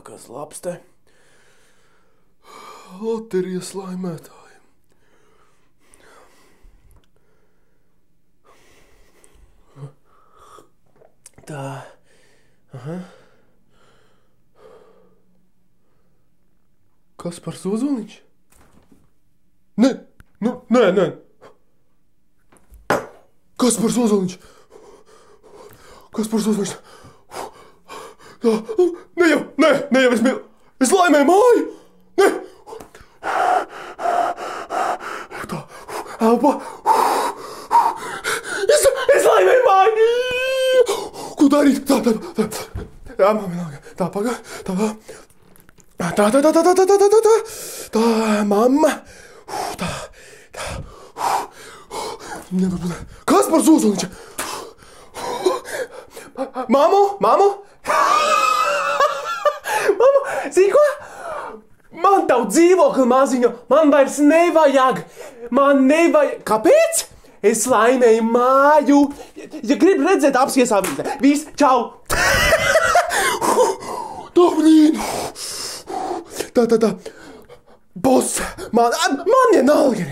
Kas labs te? Loterijas laimētāji. Tā. Aha. Kaspars Ozoliņš? Nē. Kaspars Ozoliņš. Ne jau, es laimēju māju. Ne. Tā, elpa. Es laimēju māju. Ko darīt? Tā. Jā, mamma, tā, paga. Tā, mamma. Tā. Kaspars Ozoliņš. Mamu? Mamu, zini ko? Man tavu dzīvokli maziņo, man vairs nevajag. Kāpēc? Es laimēju māju. Ja gribi redzēt, apskies avīzē. Viss, čau. Tā, blīn. Tā. Boss. Man vienalga.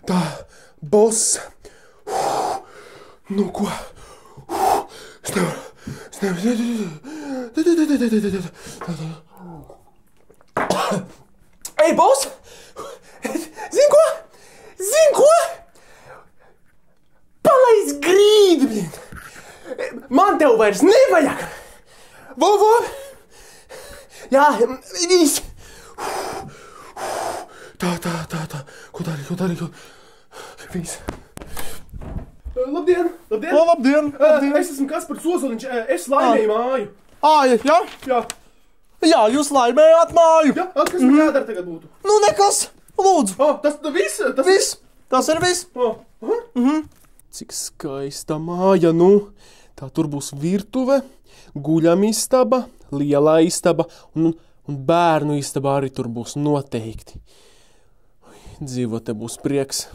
Tā, boss. Nu ko? Es nevaru. Ei, boss! Zini ko? Palaiz grīdu, blin! Man tev vairs nevajag! Vo! Jā, viss! Tā. Ko darīt? Viss. Labdien! Labdien! Es esmu Kaspars Ozoliņš, es laimēju māju. Jā? Jā, jūs laimējāt māju. Jā, kas man jādara tagad būtu? Nu, nekas. Lūdzu. Tas viss? Viss. Tas ir viss. Cik skaista māja, nu. Tā tur būs virtuve, guļamistaba, lielā istaba un bērnu istaba arī tur būs noteikti. Dzīvot te būs prieks.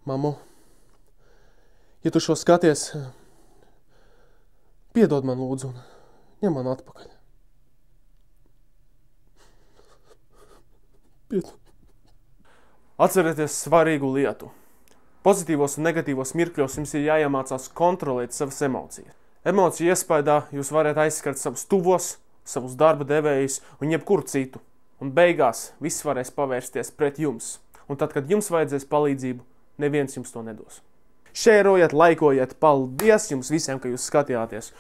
Mamu, ja tu šo skaties, piedod man lūdzu un ņem man atpakaļ. Piedod. Atcerieties svarīgu lietu. Pozitīvos un negatīvos mirkļos jums ir jāiemācās kontrolēt savas emocijas. Emociju iespaidā jūs varat aizskart savus tuvos, savus darba devējus un jebkuru citu. Un beigās viss varēs pavērsties pret jums. Un tad, kad jums vajadzēs palīdzību, neviens jums to nedos. Šērojiet, laikojiet, paldies jums visiem, ka jūs skatījāties.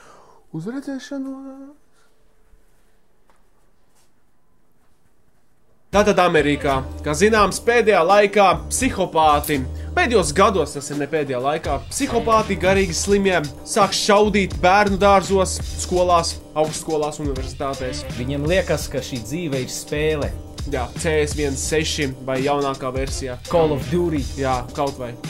Uz redzēšanos! Tātad Amerikā, kā zināms, pēdējā laikā pēdējos gados, tas ir ne pēdējā laikā, psihopāti garīgi slimie sāk šaudīt bērnu dārzos, skolās, augstskolās, universitātēs. Viņiem liekas, ka šī dzīve ir spēle. Jā, CS1.6 vai jaunākā versijā. Call of Duty. Jā, kaut vai.